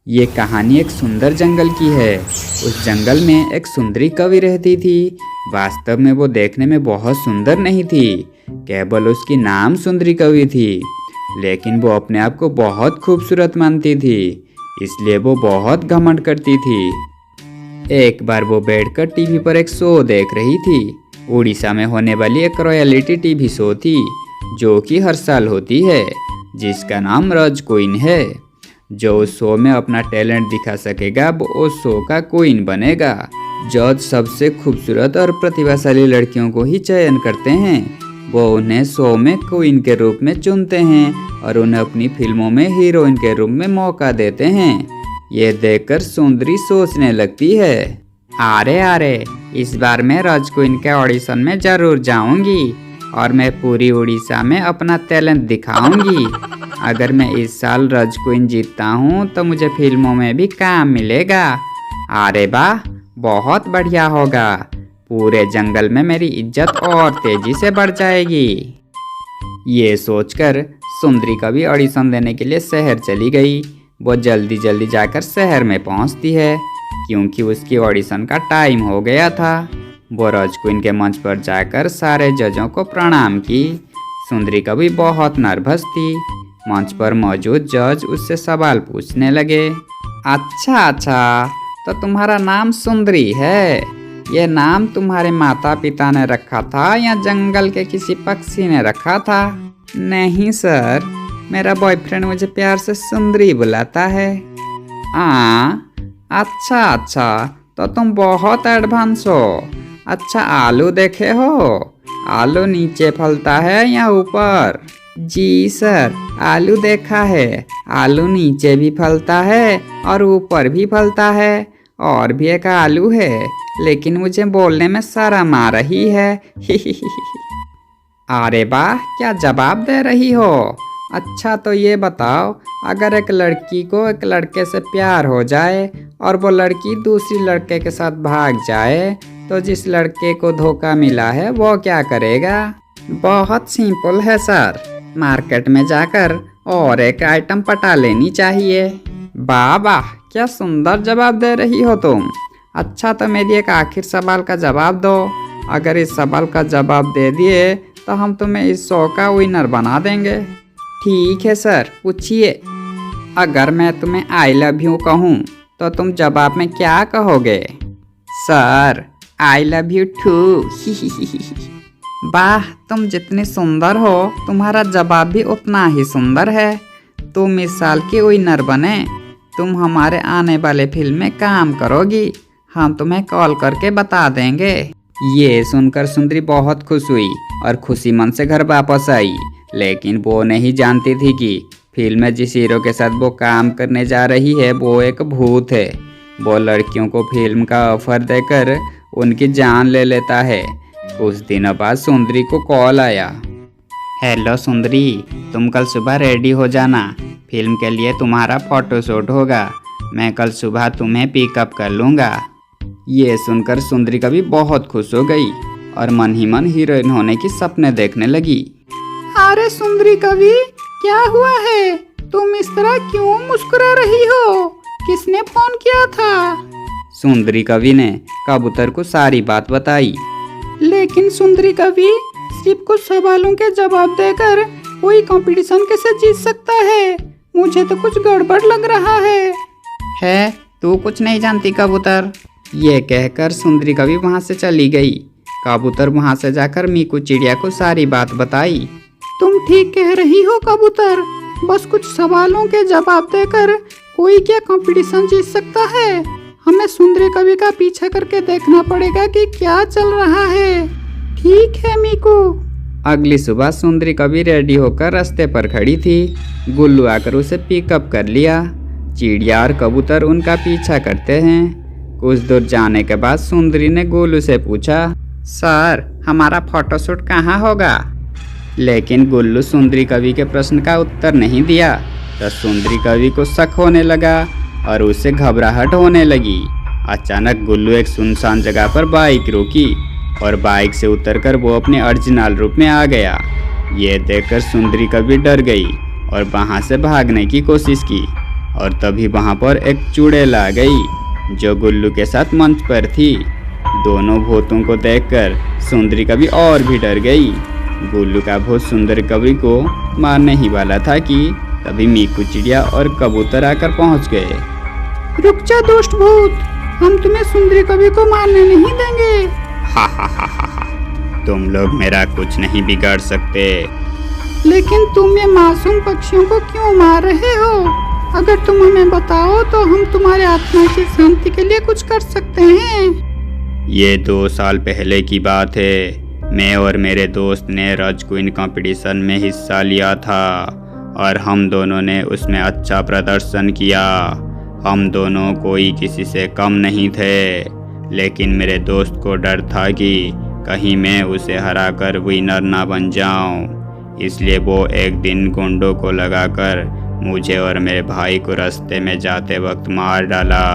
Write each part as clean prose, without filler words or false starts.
ये कहानी एक सुंदर जंगल की है। उस जंगल में एक सुंदरी कवि रहती थी। वास्तव में वो देखने में बहुत सुंदर नहीं थी, केवल उसकी नाम सुंदरी कवि थी। लेकिन वो अपने आप को बहुत खूबसूरत मानती थी, इसलिए वो बहुत घमंड करती थी। एक बार वो बैठकर टीवी पर एक शो देख रही थी। उड़ीसा में होने वाली एक रॉयलिटी टीवी शो थी, जो कि हर साल होती है, जिसका नाम रज क्वीन है। जो उस शो में अपना टैलेंट दिखा सकेगा वो उस शो का क्वीन बनेगा। जज सबसे खूबसूरत और प्रतिभाशाली लड़कियों को ही चयन करते हैं। वो उन्हें शो में क्वीन के रूप में चुनते हैं और उन्हें अपनी फिल्मों में हीरोइन के रूप में मौका देते हैं। ये देखकर सुंदरी सोचने लगती है, अरे इस बार मैं रज क्वीन के ऑडिशन में जरूर जाऊंगी और मैं पूरी उड़ीसा में अपना टैलेंट दिखाऊंगी। अगर मैं इस साल रज क्वीन जीतता हूँ तो मुझे फिल्मों में भी काम मिलेगा। अरे वाह, बहुत बढ़िया होगा। पूरे जंगल में मेरी इज्जत और तेजी से बढ़ जाएगी। ये सोचकर सुंदरी कवि ऑडिशन देने के लिए शहर चली गई। वो जल्दी जल्दी जाकर शहर में पहुंचती है, क्योंकि उसकी ऑडिशन का टाइम हो गया था। वो रज क्वीन के मंच पर जाकर सारे जजों को प्रणाम की। सुंदरी कवि बहुत नर्वस थी। मंच पर मौजूद जज उससे सवाल पूछने लगे। अच्छा, तो तुम्हारा नाम सुंदरी है। ये नाम तुम्हारे माता पिता ने रखा था या जंगल के किसी पक्षी ने रखा था? नहीं सर, मेरा बॉयफ्रेंड मुझे प्यार से सुंदरी बुलाता है। अच्छा, तो तुम बहुत एडवांस हो। अच्छा, आलू देखे हो? आलू नीचे फलता है या ऊपर? जी सर, आलू देखा है। आलू नीचे भी फलता है और ऊपर भी फलता है। और भी एक आलू है, लेकिन मुझे बोलने में शर्म आ रही है। अरे वाह, क्या जवाब दे रही हो। अच्छा, तो ये बताओ, अगर एक लड़की को एक लड़के से प्यार हो जाए और वो लड़की दूसरी लड़के के साथ भाग जाए, तो जिस लड़के को धोखा मिला है वो क्या करेगा? बहुत सिंपल है सर, मार्केट में जाकर और एक आइटम पटा लेनी चाहिए। वाह, क्या सुंदर जवाब दे रही हो तुम। अच्छा, तो मेरी एक आखिर सवाल का जवाब दो। अगर इस सवाल का जवाब दे दिए तो हम तुम्हें इस शो का विनर बना देंगे। ठीक है सर, पूछिए। अगर मैं तुम्हें आई लव यू कहूँ तो तुम जवाब में क्या कहोगे? Sir, I love you too. वाह, तुम जितनी सुंदर हो, तुम्हारा जवाब भी उतना ही सुंदर है। तुम इस साल की विनर बने। तुम हमारे आने वाले फिल्म में काम करोगी। हम तुम्हें कॉल करके बता देंगे। ये सुनकर सुंदरी बहुत खुश हुई और खुशी मन से घर वापस आई। लेकिन वो नहीं जानती थी कि फिल्म में जिस हीरो के साथ वो काम करने जा रही है वो एक भूत है। वो लड़कियों को फिल्म का ऑफर देकर उनकी जान ले लेता है। कुछ दिनों बाद सुंदरी को कॉल आया। हेलो सुंदरी, तुम कल सुबह रेडी हो जाना। फिल्म के लिए तुम्हारा फोटोशूट होगा। मैं कल सुबह तुम्हें पिकअप कर लूँगा। ये सुनकर सुंदरी कवि बहुत खुश हो गई और मन ही मन हीरोइन होने की सपने देखने लगी। अरे सुंदरी कवि, क्या हुआ है? तुम इस तरह क्यों मुस्कुरा रही हो? किसने फोन किया था? सुंदरी कवि ने कबूतर को सारी बात बताई। लेकिन सुंदरी कवि, सिर्फ कुछ सवालों के जवाब देकर कोई कंपटीशन कैसे जीत सकता है? मुझे तो कुछ गड़बड़ लग रहा है। तू कुछ नहीं जानती कबूतर। ये कहकर सुंदरी कवि वहाँ से चली गई। कबूतर वहाँ से जाकर मीकू चिड़िया को सारी बात बताई। तुम ठीक कह रही हो कबूतर, बस कुछ सवालों के जवाब देकर कोई क्या कंपटीशन जीत सकता है? हमें सुंदरी कवि का पीछा करके देखना पड़ेगा कि क्या चल रहा है। ठीक है मीकू। अगली सुबह सुंदरी कवि रेडी होकर रास्ते पर खड़ी थी। गुल्लू आकर उसे पिकअप कर लिया। चिड़िया और कबूतर उनका पीछा करते हैं। कुछ दूर जाने के बाद सुंदरी ने गुल्लू से पूछा, सर, हमारा फोटोशूट कहाँ होगा? लेकिन गुल्लू सुंदरी कवि के प्रश्न का उत्तर नहीं दिया। तो सुंदरी कवि को शक होने लगा और उसे घबराहट होने लगी। अचानक गुल्लू एक सुनसान जगह पर बाइक रोकी और बाइक से उतरकर वो अपने ओरिजिनल रूप में आ गया। ये देखकर सुंदरी कवि डर गई और वहाँ से भागने की कोशिश की। और तभी वहाँ पर एक चुड़ैल आ गई जो गुल्लू के साथ मंच पर थी। दोनों भूतों को देखकर सुंदरी कवि और भी डर गई। गुल्लू का भूत सुंदरी कवि को मारने ही वाला था कि तभी मीकू चिड़िया और कबूतर आकर पहुँच गए। रुक जा दुष्ट भूत, हम तुम्हें सुंदरी कवि को मारने नहीं देंगे। हा हा हा हा हा, तुम लोग मेरा कुछ नहीं बिगाड़ सकते। लेकिन तुम ये मासूम पक्षियों को क्यों मार रहे हो? अगर तुम हमें बताओ तो हम तुम्हारे आत्मा की शांति के लिए कुछ कर सकते हैं। ये 2 साल पहले की बात है। मैं और मेरे दोस्त ने रज क्वीन कंपटीशन में हिस्सा लिया था और हम दोनों ने उसमें अच्छा प्रदर्शन किया। हम दोनों कोई किसी से कम नहीं थे, लेकिन मेरे दोस्त को डर था कि कहीं मैं उसे हराकर विनर ना बन जाऊं। इसलिए वो एक दिन गुंडों को लगाकर मुझे और मेरे भाई को रास्ते में जाते वक्त मार डाला।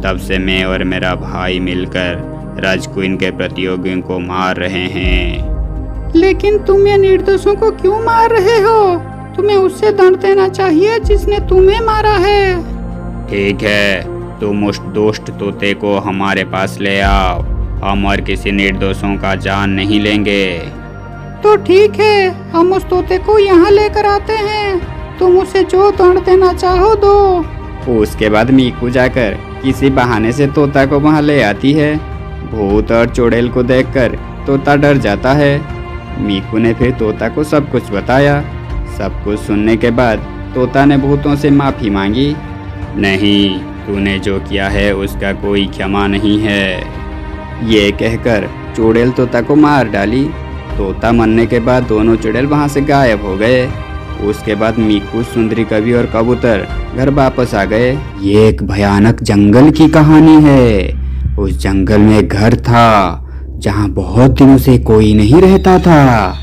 तब से मैं और मेरा भाई मिलकर राज क्वीन के प्रतियोगियों को मार रहे हैं। लेकिन तुम ये निर्दोषों को क्यों मार रहे हो? तुम्हें उससे दंड देना चाहिए जिसने तुम्हें मारा है। ठीक है, तुम उस दुष्ट तोते को हमारे पास ले आओ। हम और किसी निर्दोषों का जान नहीं लेंगे। तो ठीक है, हम उस तोते को यहाँ लेकर आते हैं। तुम उसे जो दंड देना चाहो दो। उसके बाद मीकू जाकर किसी बहाने से तोता को वहाँ ले आती है। भूत और चुड़ैल को देखकर तोता डर जाता है। मीकू ने फिर तोता को सब कुछ बताया। सब कुछ सुनने के बाद तोता ने भूतों से माफ़ी मांगी। नहीं, तूने जो किया है उसका कोई क्षमा नहीं है। ये कहकर चुड़ैल तोता को मार डाली। तोता मरने के बाद दोनों चुड़ैल वहाँ से गायब हो गए। उसके बाद मीकू, सुंदरी कवि और कबूतर घर वापस आ गए। ये एक भयानक जंगल की कहानी है। उस जंगल में एक घर था जहाँ बहुत दिनों से कोई नहीं रहता था,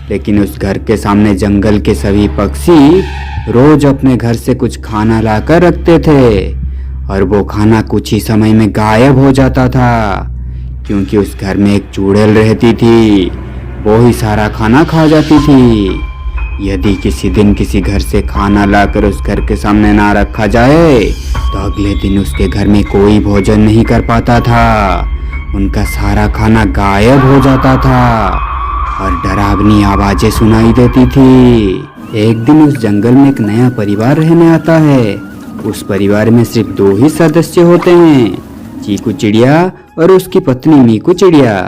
लेकिन उस घर के सामने जंगल के सभी पक्षी रोज अपने घर से कुछ खाना लाकर रखते थे और वो खाना कुछ ही समय में गायब हो जाता था, क्योंकि उस घर में एक चुड़ैल रहती थी। वो ही सारा खाना खा जाती थी। यदि किसी दिन किसी घर से खाना लाकर उस घर के सामने ना रखा जाए तो अगले दिन उसके घर में कोई भोजन नहीं कर पाता था। उनका सारा खाना गायब हो जाता था और डरावनी आवाजें सुनाई देती थी। एक दिन उस जंगल में एक नया परिवार रहने आता है। उस परिवार में सिर्फ 2 ही सदस्य होते हैं, चीकू चिड़िया और उसकी पत्नी मीकू चिड़िया।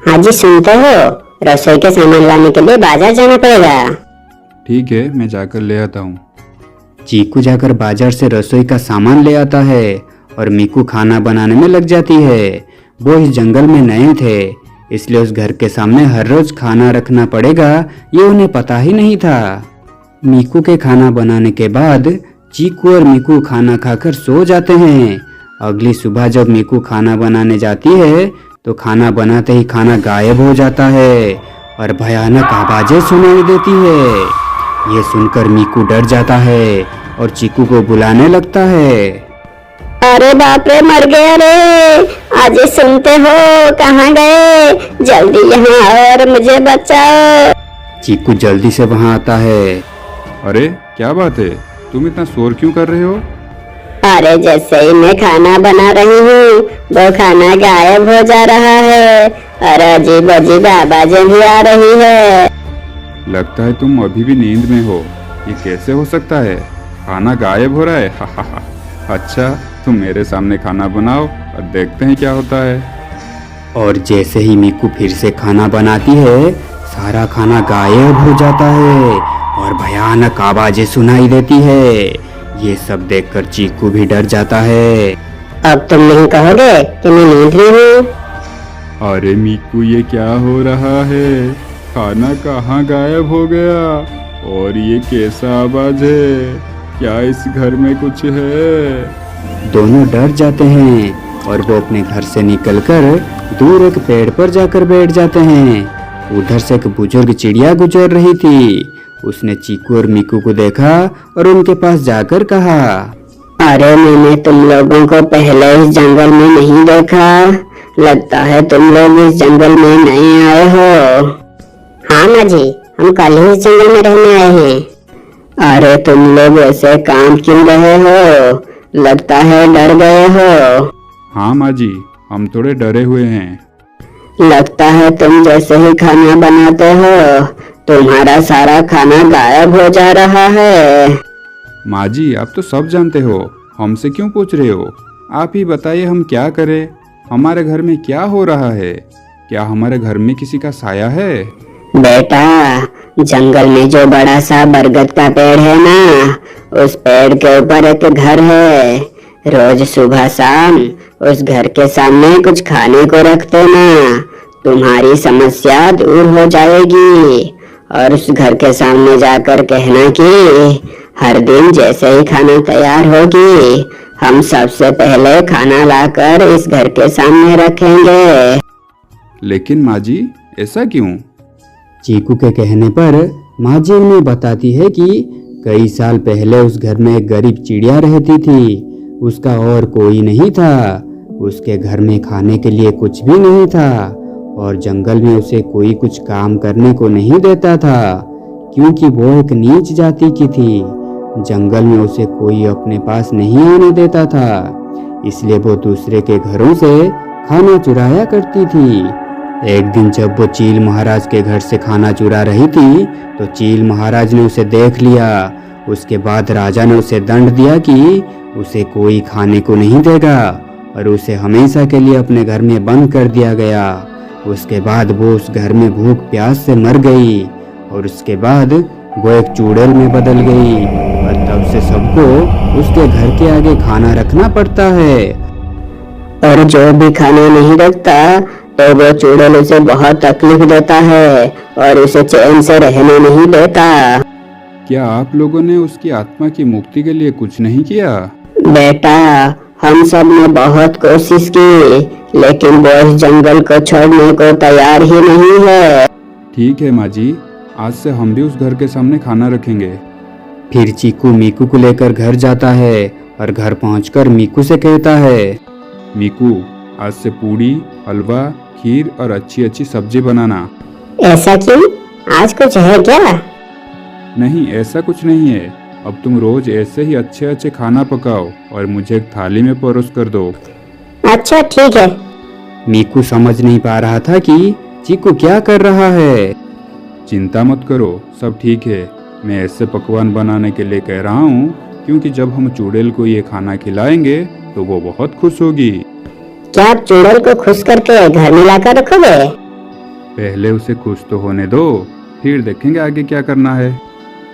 हाँ जी, सुनते हो? रसोई के सामान लाने के लिए बाजार जाना पड़ेगा। ठीक है, मैं जाकर ले आता हूँ। चीकू जाकर बाजार से रसोई का सामान ले आता है और मीकू खाना बनाने में लग जाती है। वो इस जंगल में नए थे, इसलिए उस घर के सामने हर रोज खाना रखना पड़ेगा, ये उन्हें पता ही नहीं था। मीकू के खाना बनाने के बाद चीकू और मीकू खाना खाकर सो जाते हैं। अगली सुबह जब मीकू खाना बनाने जाती है तो खाना बनाते ही खाना गायब हो जाता है और भयानक आवाजें सुनाई देती है। ये सुनकर मीकू डर जाता है और चीकू को बुलाने लगता है। अरे बाप रे, मर गया रे! आज सुनते हो, कहाँ गए? जल्दी यहाँ आओ और मुझे बचाओ। चीकू जल्दी से वहाँ आता है। अरे क्या बात है, तुम इतना शोर क्यों कर रहे हो? अरे जैसे ही मैं खाना बना रही हूँ वो खाना गायब हो जा रहा है और अजीब अजीब आवाजें भी आ रही है। लगता है तुम अभी भी नींद में हो। ये कैसे हो सकता है? खाना गायब हो रहा है? हा हा हा। अच्छा, तुम मेरे सामने खाना बनाओ और देखते हैं क्या होता है। और जैसे ही मीकू फिर से खाना बनाती है, सारा खाना गायब हो जाता है और भयानक आवाजें सुनाई देती है। ये सब देखकर चीकू भी डर जाता है। अब तुम नहीं कहोगे कि मैं नींद में हूँ? अरे मीकू, ये क्या हो रहा है? खाना कहाँ गायब हो गया? और ये कैसा आवाज है? क्या इस घर में कुछ है? दोनों डर जाते हैं और वो अपने घर से निकलकर दूर एक पेड़ पर जाकर बैठ जाते हैं। उधर से एक बुजुर्ग चिड़िया गुजर रही थी। उसने चीकू और मीकू को देखा और उनके पास जाकर कहा, अरे मैंने तुम लोगों को पहले इस जंगल में नहीं देखा। लगता है तुम लोग इस जंगल में नए आए हो। हाँ माँ जी, हम कल ही इस जंगल में रहने आए हैं। अरे तुम लोग ऐसे काम क्यों रहे हो? लगता है डर गए हो। हाँ माँ जी, हम थोड़े डरे हुए हैं। लगता है तुम जैसे ही खाना बनाते हो तुम्हारा सारा खाना गायब हो जा रहा है। माँ जी, आप तो सब जानते हो, हमसे क्यों पूछ रहे हो? आप ही बताइए हम क्या करें? हमारे घर में क्या हो रहा है? क्या हमारे घर में किसी का साया है? बेटा, जंगल में जो बड़ा सा बरगद का पेड़ है ना, उस पेड़ के ऊपर एक घर है। रोज सुबह शाम उस घर के सामने कुछ खाने को रख देना, तुम्हारी समस्या दूर हो जाएगी। और उस घर के सामने जाकर कहना कि हर दिन जैसे ही खाना तैयार होगी हम सबसे पहले खाना लाकर इस घर के सामने रखेंगे। लेकिन माँ जी, ऐसा क्यों? चीकू के कहने पर माँ जी उन्हें बताती है कि कई साल पहले उस घर में एक गरीब चिड़िया रहती थी। उसका और कोई नहीं था। उसके घर में खाने के लिए कुछ भी नहीं था और जंगल में उसे कोई कुछ काम करने को नहीं देता था, क्योंकि वो एक नीच जाति की थी। जंगल में उसे कोई अपने पास नहीं आने देता था, इसलिए वो दूसरे के घरों से खाना चुराया करती थी। एक दिन जब वो चील महाराज के घर से खाना चुरा रही थी तो चील महाराज ने उसे देख लिया। उसके बाद राजा ने उसे दंड दिया कि उसे कोई खाने को नहीं देगा और उसे हमेशा के लिए अपने घर में बंद कर दिया गया। उसके बाद वो उस घर में भूख प्यास से मर गई और उसके बाद वो एक चुड़ैल में बदल गई और तब से सबको उसके घर के आगे खाना रखना पड़ता है। और जो भी खाना नहीं रखता तो वो चुड़ैल उसे बहुत तकलीफ देता है और उसे चैन से रहने नहीं देता। क्या आप लोगों ने उसकी आत्मा की मुक्ति के लिए कुछ नहीं किया? बेटा, हम सब ने बहुत कोशिश की लेकिन वो इस जंगल को छोड़ने को तैयार ही नहीं है। ठीक है माँ जी, आज से हम भी उस घर के सामने खाना रखेंगे। फिर चीकू मीकू को लेकर घर जाता है और घर पहुंचकर मीकू से कहता है, मीकू, आज से पूड़ी, हलवा, खीर और अच्छी अच्छी सब्जी बनाना। ऐसा क्यों? आज कुछ है क्या? नहीं, ऐसा कुछ नहीं है। अब तुम रोज ऐसे ही अच्छे अच्छे खाना पकाओ और मुझे एक थाली में परोस कर दो। अच्छा ठीक है। मीकू समझ नहीं पा रहा था कि चीकू क्या कर रहा है। चिंता मत करो, सब ठीक है। मैं ऐसे पकवान बनाने के लिए कह रहा हूँ क्योंकि जब हम चुड़ैल को ये खाना खिलाएंगे तो वो बहुत खुश होगी। क्या आप चुड़ैल को खुश करके घर में लाकर रखोगे? पहले उसे खुश तो होने दो, फिर देखेंगे आगे क्या करना है।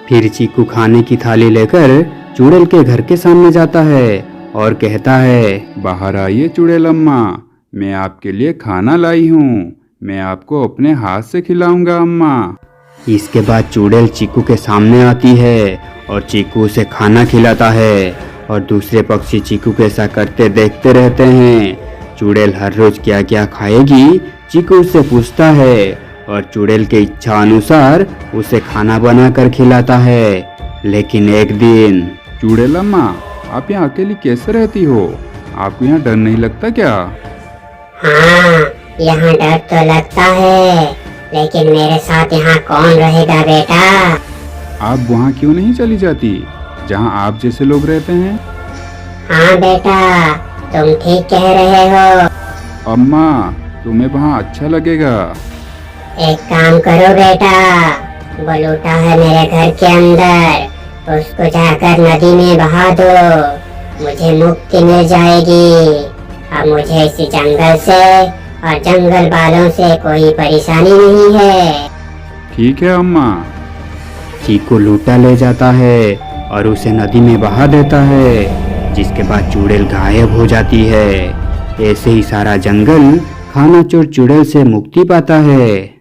फिर चीकू खाने की थाली लेकर चुड़ैल के घर के सामने जाता है और कहता है, बाहर आइए चुड़ैल अम्मा, मैं आपके लिए खाना लाई हूँ। मैं आपको अपने हाथ से खिलाऊंगा अम्मा। इसके बाद चुड़ैल चीकू के सामने आती है और चीकू उसे खाना खिलाता है और दूसरे पक्षी चीकू के ऐसा करते देखते रहते हैं। चुड़ैल हर रोज क्या क्या खाएगी चीकू उससे पूछता है और चुड़ैल के इच्छा अनुसार उसे खाना बनाकर खिलाता है। लेकिन एक दिन, चुड़ैल अम्मा, आप यहाँ अकेली कैसे रहती हो? आपको यहाँ डर नहीं लगता क्या? हाँ, यहाँ डर तो लगता है, लेकिन मेरे साथ यहाँ कौन रहेगा बेटा? आप वहाँ क्यों नहीं चली जाती जहाँ आप जैसे लोग रहते हैं? हाँ बेटा, तुम ठीक कह रहे हो। अम्मा, तुम्हें वहाँ अच्छा लगेगा। एक काम करो बेटा, वो लूटा है मेरे घर के अंदर, उसको जाकर नदी में बहा दो, मुझे मुक्ति मिल जाएगी। अब मुझे इस जंगल से और जंगल वालों से कोई परेशानी नहीं है। ठीक है अम्मा। चीकू लूटा ले जाता है और उसे नदी में बहा देता है, जिसके बाद चुड़ैल गायब हो जाती है। ऐसे ही सारा जंगल खाना चोर चुड़ैल से मुक्ति पाता है।